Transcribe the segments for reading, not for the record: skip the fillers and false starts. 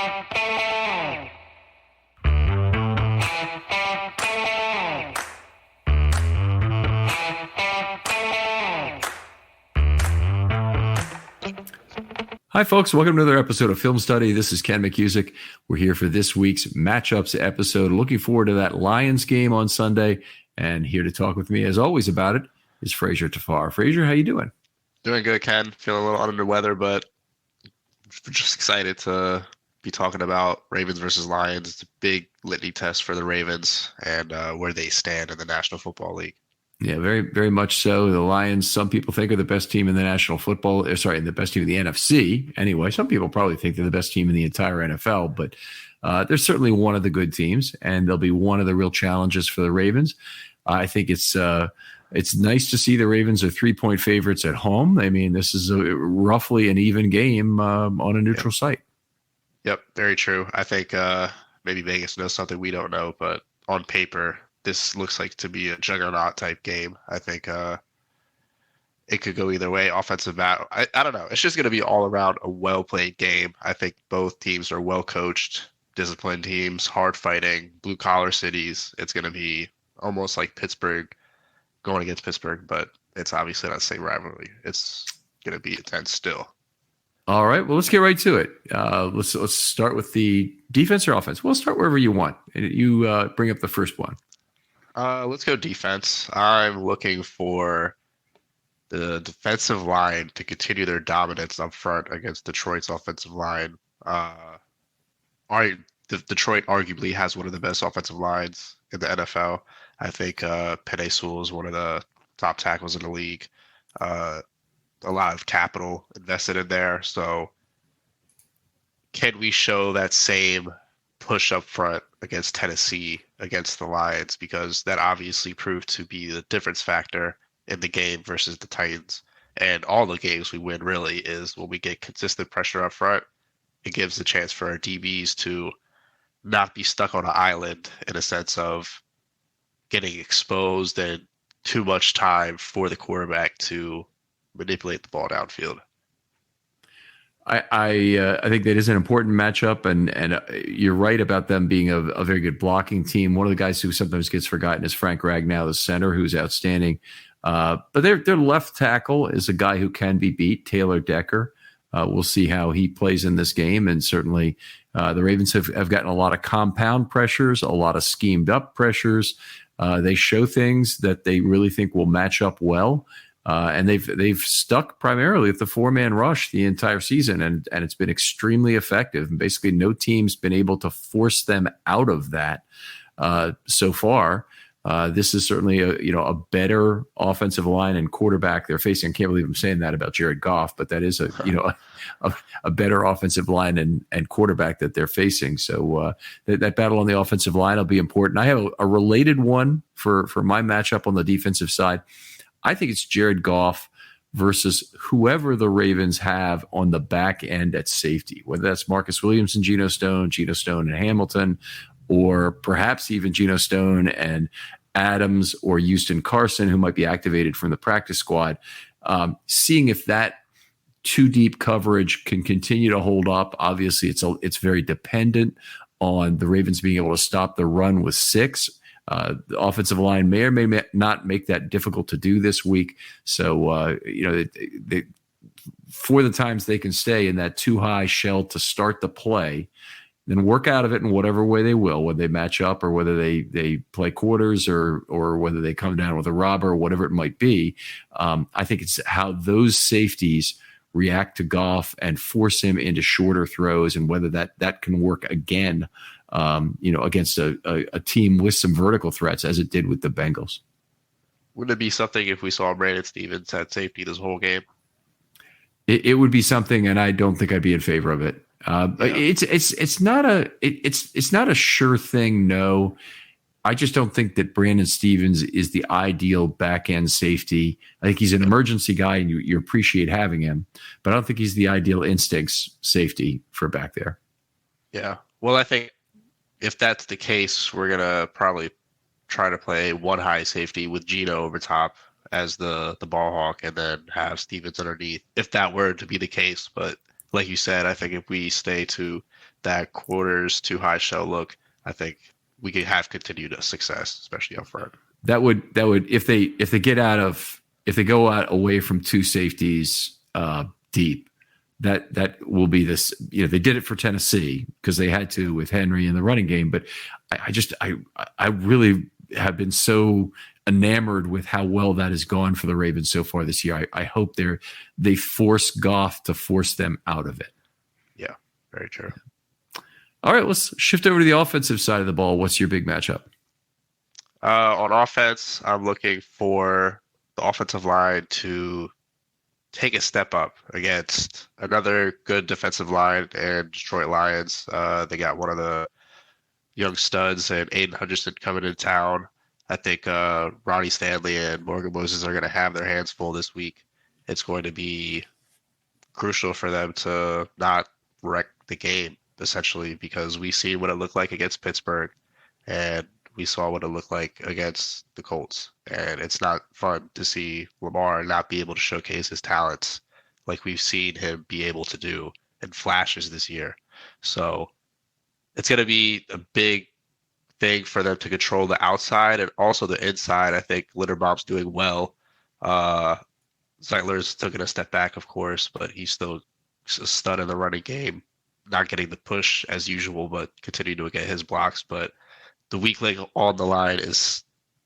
Hi, folks. Welcome to another episode of Film Study. This is Ken McCusick. We're here for this week's matchups episode. Looking forward to that Lions game on Sunday. And here to talk with me, as always, about it is Fraser Tafar. Fraser, how you doing? Doing good, Ken. Feeling a little under the weather, but just excited to be talking about Ravens versus Lions. It's a big litany test for the Ravens and where they stand in the National Football League. Yeah, very, very much so. The Lions, some people think are the best team in the National Football, the best team in the NFC. Anyway, some people probably think they're the best team in the entire NFL, but they're certainly one of the good teams, and they'll be one of the real challenges for the Ravens. I think it's nice to see the Ravens are 3-point favorites at home. I mean, this is roughly an even game on a neutral site. Yep, very true. I think maybe Vegas knows something we don't know, but on paper, this looks like to be a juggernaut type game. I think it could go either way. Offensive battle. I don't know. It's just going to be all around a well-played game. I think both teams are well-coached, disciplined teams, hard-fighting, blue-collar cities. It's going to be almost like Pittsburgh going against Pittsburgh, but it's obviously not the same rivalry. It's going to be intense still. All right. Well, let's get right to it. Let's start with the defense or offense. We'll start wherever you want. You bring up the first one. Let's go defense. I'm looking for the defensive line to continue their dominance up front against Detroit's offensive line. Detroit arguably has one of the best offensive lines in the NFL. I think Penei Sewell is one of the top tackles in the league. A lot of capital invested in there. So can we show that same push up front against Tennessee, against the Lions, because that obviously proved to be the difference factor in the game versus the Titans. And all the games we win really is when we get consistent pressure up front. It gives the chance for our DBs to not be stuck on an island in a sense of getting exposed and too much time for the quarterback to manipulate the ball downfield. I think that is an important matchup, and you're right about them being a very good blocking team. One of the guys who sometimes gets forgotten is Frank Ragnow, the center, who's outstanding. But their left tackle is a guy who can be beat, Taylor Decker. We'll see how he plays in this game, and certainly the Ravens have gotten a lot of compound pressures, a lot of schemed up pressures. They show things that they really think will match up well. And they've stuck primarily at the 4-man rush the entire season, and it's been extremely effective. And basically, no team's been able to force them out of that so far. This is certainly a better offensive line and quarterback they're facing. I can't believe I'm saying that about Jared Goff, but that is a better offensive line and quarterback that they're facing. So that battle on the offensive line will be important. I have a related one for my matchup on the defensive side. I think it's Jared Goff versus whoever the Ravens have on the back end at safety, whether that's Marcus Williams and Geno Stone and Hamilton, or perhaps even Geno Stone and Adams or Houston Carson, who might be activated from the practice squad. Seeing if that too deep coverage can continue to hold up. Obviously, it's very dependent on the Ravens being able to stop the run with 6. The offensive line may or may not make that difficult to do this week. So, for the times they can stay in that too high shell to start the play, then work out of it in whatever way they will, whether they match up or whether they play quarters or whether they come down with a robber or whatever it might be. I think it's how those safeties react to Goff and force him into shorter throws, and whether that can work again against a team with some vertical threats, as it did with the Bengals. Wouldn't it be something if we saw Brandon Stevens at safety this whole game? It would be something, and I don't think I'd be in favor of it. It's not a sure thing. No, I just don't think that Brandon Stevens is the ideal back end safety. I think he's an emergency guy, and you appreciate having him, but I don't think he's the ideal instincts safety for back there. Yeah. Well, I think if that's the case, we're gonna probably try to play one high safety with Geno over top as the ball hawk, and then have Stevens underneath, if that were to be the case. But like you said, I think if we stay to that quarters to high shell look, I think we could have continued success, especially up front. That would if they go out away from two safeties deep, that will be this. They did it for Tennessee because they had to with Henry in the running game, but I really have been so enamored with how well that has gone for the Ravens so far this year. I hope they force Goff to force them out of it. Yeah, very true. All right, let's shift over to the offensive side of the ball. What's your big matchup? On offense, I'm looking for the offensive line to take a step up against another good defensive line and Detroit Lions. They got one of the young studs and Aiden Hutchinson coming to town. I think Ronnie Stanley and Morgan Moses are going to have their hands full this week. It's going to be crucial for them to not wreck the game, essentially, because we see what it looked like against Pittsburgh, and we saw what it looked like against the Colts. And it's not fun to see Lamar not be able to showcase his talents like we've seen him be able to do in flashes this year. So it's going to be a big thing for them to control the outside and also the inside. I think Linderbaum's doing well. Zeitler's taking a step back, of course, but he's still a stud in the running game. Not getting the push as usual, but continuing to get his blocks. But the weak link on the line is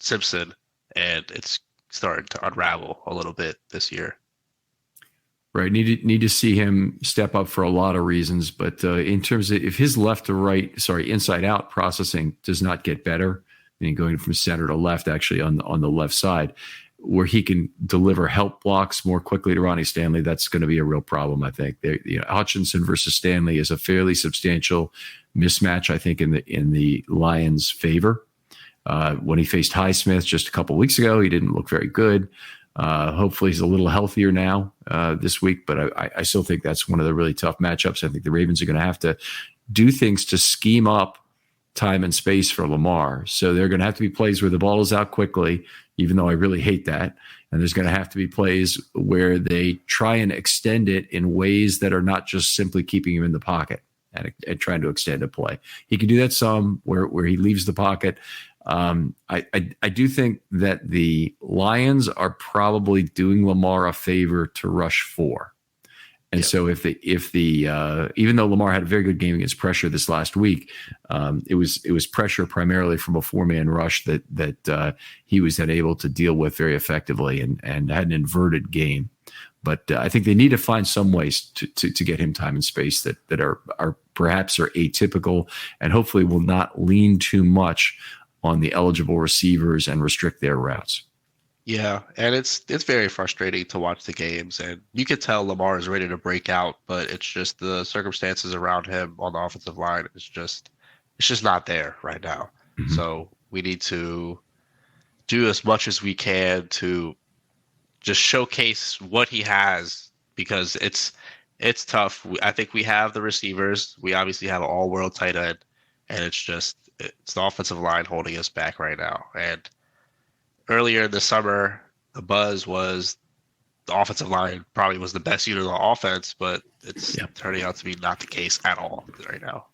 Simpson, and it's starting to unravel a little bit this year. Right, need to see him step up for a lot of reasons, but in terms of if his inside out processing does not get better, meaning going from center to left, actually on the left side, where he can deliver help blocks more quickly to Ronnie Stanley, that's going to be a real problem. I think Hutchinson versus Stanley is a fairly substantial mismatch, I think, in the Lions' favor. When he faced Highsmith just a couple of weeks ago, he didn't look very good. Hopefully he's a little healthier now this week, but I still think that's one of the really tough matchups. I think the Ravens are going to have to do things to scheme up time and space for Lamar. So there are going to have to be plays where the ball is out quickly, even though I really hate that. And there's going to have to be plays where they try and extend it in ways that are not just simply keeping him in the pocket and trying to extend a play. He can do that some where he leaves the pocket. I do think that the Lions are probably doing Lamar a favor to rush 4. And so if the even though Lamar had a very good game against pressure this last week, it was pressure primarily from a 4-man rush that he was then able to deal with very effectively and had an inverted game. But I think they need to find some ways to get him time and space that are perhaps are atypical and hopefully will not lean too much on the eligible receivers and restrict their routes. Yeah, and it's very frustrating to watch the games, and you can tell Lamar is ready to break out, but it's just the circumstances around him on the offensive line. It's just not there right now. Mm-hmm. So we need to do as much as we can to just showcase what he has, because it's tough. I think we have the receivers. We obviously have an all-world tight end, and it's the offensive line holding us back right now. And earlier in the summer, the buzz was the offensive line probably was the best unit of the offense, but it's turning out to be not the case at all right now.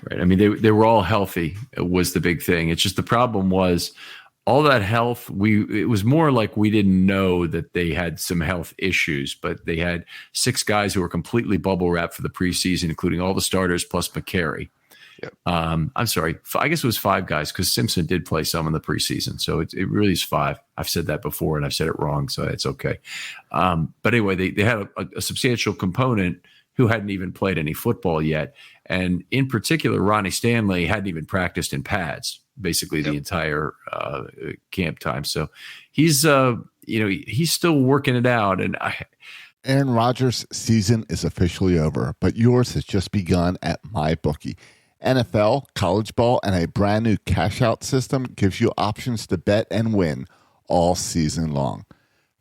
Right. I mean, they were all healthy was the big thing. It's just the problem was all that health. It was more like we didn't know that they had some health issues, but they had 6 guys who were completely bubble wrapped for the preseason, including all the starters plus McCary. Yep. I'm sorry. I guess it was 5 guys because Simpson did play some in the preseason. So it really is 5. I've said that before and I've said it wrong, so it's okay. But anyway, they had a substantial component who hadn't even played any football yet. And in particular, Ronnie Stanley hadn't even practiced in pads basically the entire camp time. So he's still working it out. And Aaron Rodgers' season is officially over, but yours has just begun at MyBookie. NFL, college ball, and a brand new cash-out system gives you options to bet and win all season long.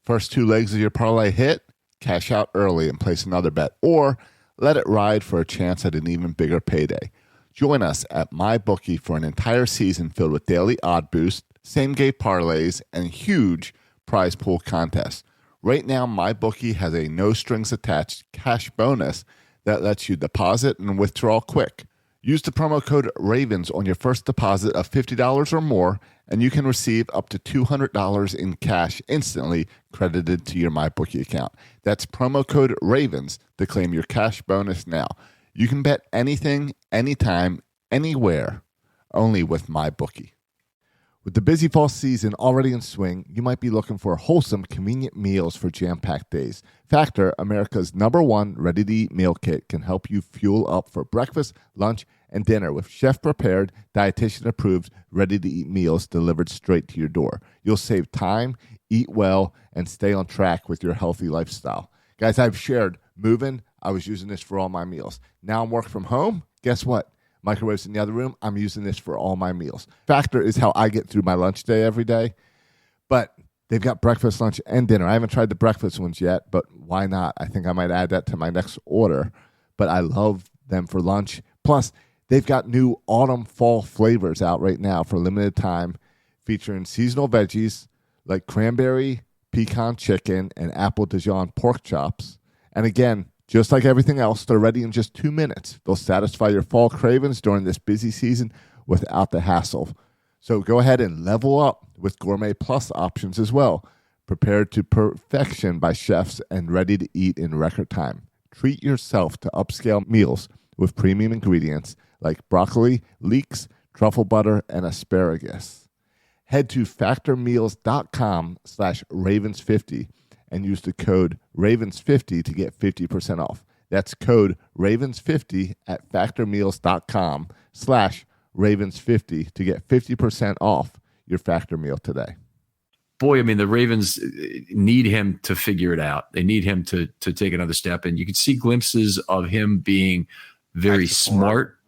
First 2 legs of your parlay hit, cash out early and place another bet, or let it ride for a chance at an even bigger payday. Join us at MyBookie for an entire season filled with daily odd boost, same-game parlays, and huge prize pool contests. Right now, MyBookie has a no-strings-attached cash bonus that lets you deposit and withdraw quick. Use the promo code RAVENS on your first deposit of $50 or more, and you can receive up to $200 in cash instantly credited to your MyBookie account. That's promo code RAVENS to claim your cash bonus now. You can bet anything, anytime, anywhere, only with MyBookie. With the busy fall season already in swing, you might be looking for wholesome, convenient meals for jam-packed days. Factor, America's #1 ready-to-eat meal kit, can help you fuel up for breakfast, lunch, and dinner with chef-prepared, dietitian-approved, ready-to-eat meals delivered straight to your door. You'll save time, eat well, and stay on track with your healthy lifestyle. Guys, I've shared moving. I was using this for all my meals. Now I'm working from home. Guess what? Microwaves in the other room. I'm using this for all my meals. Factor is how I get through my lunch day every day. But they've got breakfast, lunch, and dinner. I haven't tried the breakfast ones yet, but why not? I think I might add that to my next order. But I love them for lunch. Plus, they've got new autumn fall flavors out right now for limited time, featuring seasonal veggies like cranberry, pecan chicken, and apple Dijon pork chops. And again, just like everything else, they're ready in just 2 minutes. They'll satisfy your fall cravings during this busy season without the hassle. So go ahead and level up with Gourmet Plus options as well, prepared to perfection by chefs and ready to eat in record time. Treat yourself to upscale meals with premium ingredients like broccoli, leeks, truffle butter, and asparagus. Head to factormeals.com/ravens50 and use the code RAVENS50 to get 50% off. That's code RAVENS50 at factormeals.com/ravens50 to get 50% off your Factor meal today. Boy, I mean, the Ravens need him to figure it out. They need him to take another step. And you can see glimpses of him being very smart.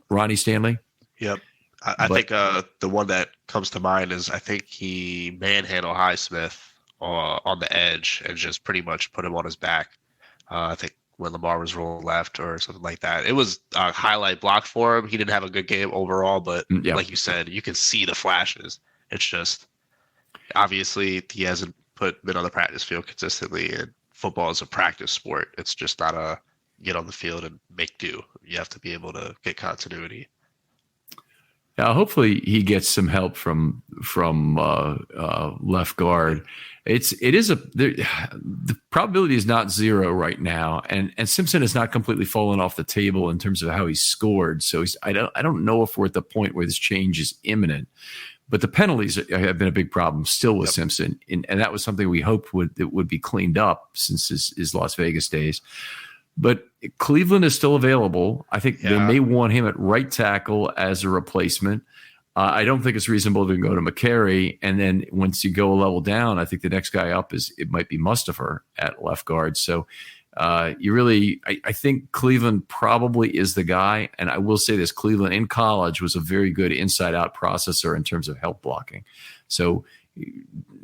Ronnie Stanley? Yep. I think the one that comes to mind is I think he manhandled Highsmith on the edge and just pretty much put him on his back. I think when Lamar was rolling left or something like that. It was a highlight block for him. He didn't have a good game overall, but like you said, you can see the flashes. It's just obviously he hasn't been on the practice field consistently, and football is a practice sport. It's just not a get on the field and make do. You have to be able to get continuity. Hopefully he gets some help from left guard. The probability is not zero right now, and Simpson has not completely fallen off the table in terms of how he scored. So I don't know if we're at the point where this change is imminent, but the penalties have been a big problem still with Simpson, and that was something we hoped would be cleaned up since his Las Vegas days. But Cleveland is still available. I think they may want him at right tackle as a replacement. I don't think it's reasonable to go to McCary. And then once you go a level down, I think the next guy up it might be Mustafa at left guard. So I think Cleveland probably is the guy. And I will say this, Cleveland in college was a very good inside out processor in terms of help blocking. So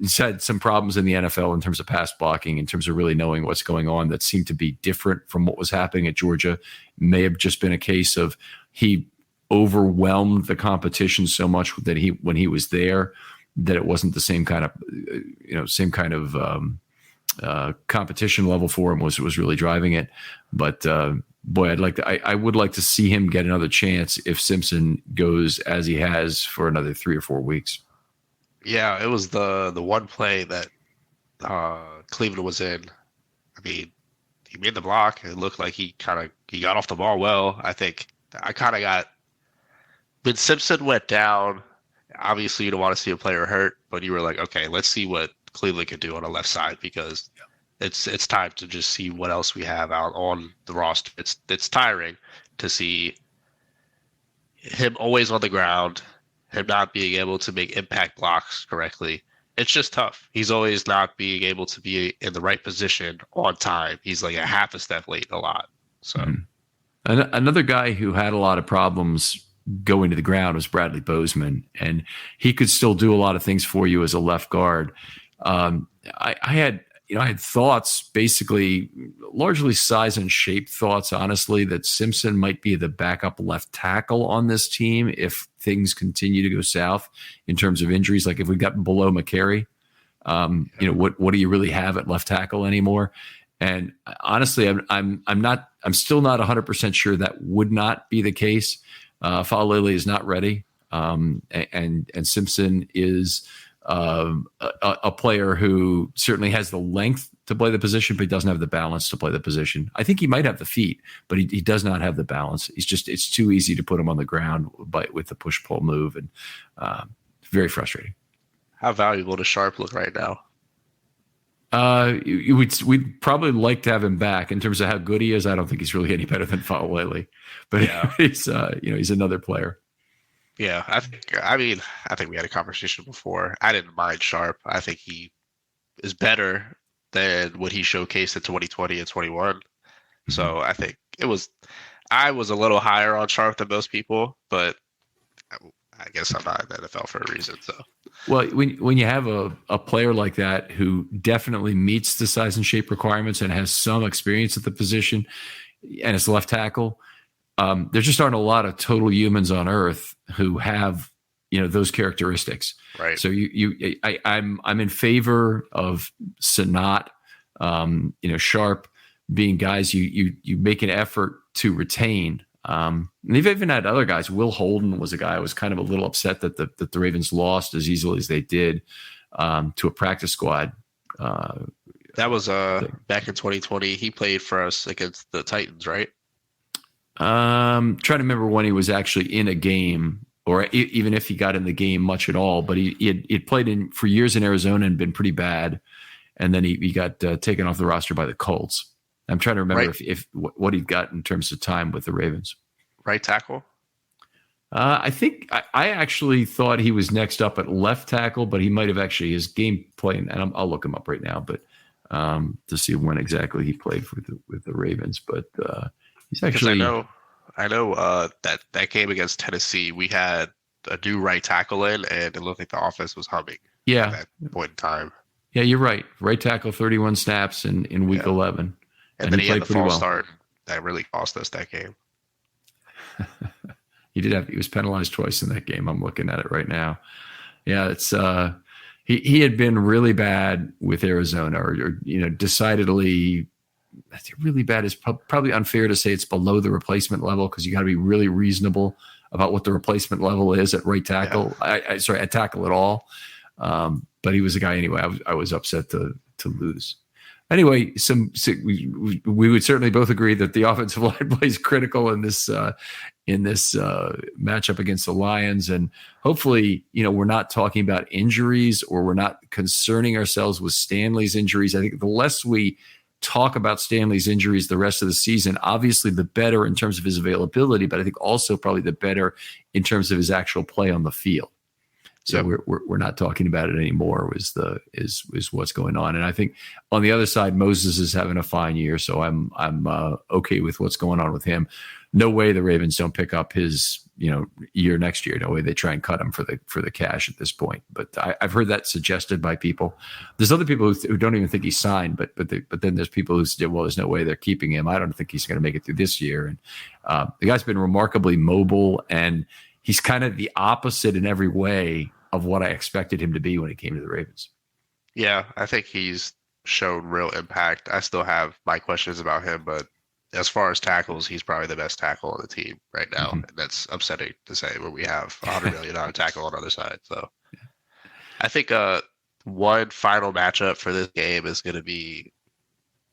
he's had some problems in the NFL in terms of pass blocking, in terms of really knowing what's going on that seemed to be different from what was happening at Georgia. May have just been a case of he overwhelmed the competition so much that when he was there, that it wasn't the same kind of competition level for him was really driving it. But boy, I would like to see him get another chance if Simpson goes as he has for another 3 or 4 weeks. Yeah, it was the one play that Cleveland was in. I mean, he made the block. It looked like he got off the ball well. I think I kind of got when Simpson went down. Obviously, you don't want to see a player hurt, but you were like, okay, let's see what Cleveland can do on the left side, because it's time to just see what else we have out on the roster. It's tiring to see him always on the ground, him not being able to make impact blocks correctly. It's just tough. He's always not being able to be in the right position on time. He's like a half a step late a lot. So another guy who had a lot of problems going to the ground was Bradley Bozeman, and he could still do a lot of things for you as a left guard. I had thoughts, basically largely size and shape thoughts, honestly, that Simpson might be the backup left tackle on this team if things continue to go south in terms of injuries. Like if we got below McCary, what do you really have at left tackle anymore? And honestly, I'm still not 100% sure that would not be the case. Falalele is not ready, and Simpson is a player who certainly has the length to play the position, but he doesn't have the balance to play the position. I think he might have the feet, but he does not have the balance. It's too easy to put him on the ground with the push pull move, and very frustrating. How valuable does Sharp look right now? We'd probably like to have him back. In terms of how good he is, I don't think he's really any better than Falalele, but yeah. He's another player. Yeah, I think we had a conversation before. I didn't mind Sharp. I think he is better than what he showcased in 2020 and 21. Mm-hmm. So I think I was a little higher on Sharp than most people, but I guess I'm not in the NFL for a reason. So, well, when you have a player like that who definitely meets the size and shape requirements and has some experience at the position, and it's left tackle, there just aren't a lot of total humans on earth who have those characteristics. Right. So I'm in favor of Sanat, Sharp being guys you make an effort to retain. And they've even had other guys. Will Holden was a guy I was kind of a little upset that the Ravens lost as easily as they did to a practice squad. That was back in 2020. He played for us against the Titans, right? Trying to remember when he was actually in a game, or even if he got in the game much at all. But he had played for years in Arizona and been pretty bad, and then he got taken off the roster by the Colts. I'm trying to remember if what he got in terms of time with the Ravens. Right tackle? I think I actually thought he was next up at left tackle, but he might have actually his game playing, and I'll look him up right now, but to see when exactly he played with the Ravens. But he's actually. I know that game against Tennessee, we had a new right tackle in, and it looked like the offense was humming. Yeah. At that point in time. Yeah, you're right. Right tackle, 31 snaps in week 11. And then he had the false start that really cost us that game. He was penalized twice in that game. I'm looking at it right now. Yeah, it's he had been really bad with Arizona, or decidedly really bad. Is probably unfair to say it's below the replacement level, because you got to be really reasonable about what the replacement level is at right tackle. Yeah. At tackle at all. But he was a guy anyway. I was upset to lose. Anyway, we would certainly both agree that the offensive line plays critical in this matchup against the Lions, and hopefully, we're not talking about injuries, or we're not concerning ourselves with Stanley's injuries. I think the less we talk about Stanley's injuries the rest of the season, obviously the better in terms of his availability, but I think also probably the better in terms of his actual play on the field. So yep. we're not talking about it anymore. Is what's going on, and I think on the other side, Moses is having a fine year, so I'm okay with what's going on with him. No way the Ravens don't pick up his year next year. No way they try and cut him for the cash at this point. But I've heard that suggested by people. There's other people who don't even think he's signed, but then there's people who say, well, there's no way they're keeping him. I don't think he's going to make it through this year. And the guy's been remarkably mobile, and he's kind of the opposite in every way of what I expected him to be when he came to the Ravens. Yeah, I think he's shown real impact. I still have my questions about him, but as far as tackles, he's probably the best tackle on the team right now. Mm-hmm. And that's upsetting to say when we have $100 million tackle on the other side. So I think one final matchup for this game is going to be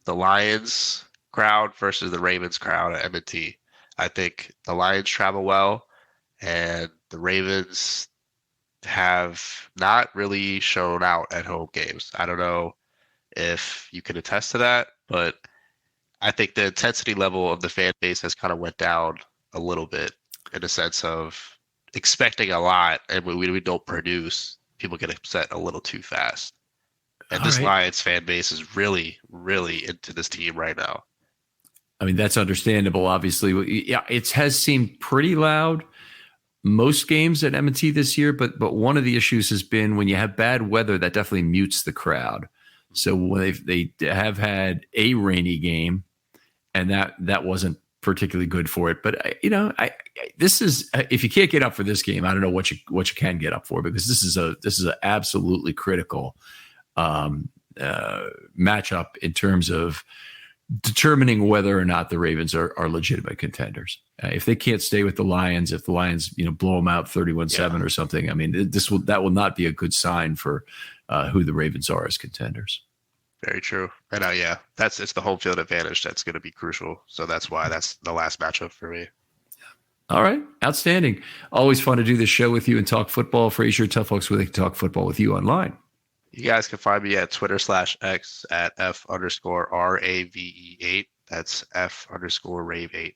the Lions crowd versus the Ravens crowd at M&T. I think the Lions travel well, and the Ravens have not really shown out at home games. I don't know if you can attest to that, but I think the intensity level of the fan base has kind of went down a little bit, in a sense of expecting a lot, and when we don't produce, people get upset a little too fast. And this Lions fan base is really, really into this team right now. I mean, that's understandable, obviously. Yeah, it has seemed pretty loud most games at M&T this year, but one of the issues has been when you have bad weather, that definitely mutes the crowd. So when they have had a rainy game, and that wasn't particularly good for it. But this is, if you can't get up for this game, I don't know what you can get up for, because this is a absolutely critical matchup in terms of determining whether or not the Ravens are legitimate contenders. If they can't stay with the Lions, if the Lions, blow them out 31-7 or something, I mean, that will not be a good sign for who the Ravens are as contenders. Very true. And it's the home field advantage that's going to be crucial. So that's why that's the last matchup for me. All right. Outstanding. Always fun to do this show with you and talk football. Frazier, tell folks where they can talk football with you online. You guys can find me at Twitter/X at F_RAVE8. That's F_Rave8.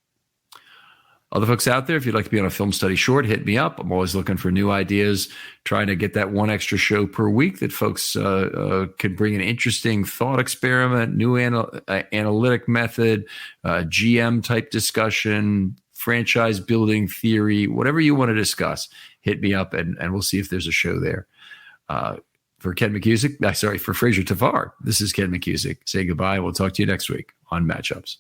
Other folks out there, if you'd like to be on a film study short, hit me up. I'm always looking for new ideas, trying to get that one extra show per week that folks can bring an interesting thought experiment, new analytic method, GM type discussion, franchise building theory, whatever you want to discuss, hit me up and we'll see if there's a show there. For Ken McCusick, for Frazier Tavar, this is Ken McCusick saying goodbye. We'll talk to you next week on Matchups.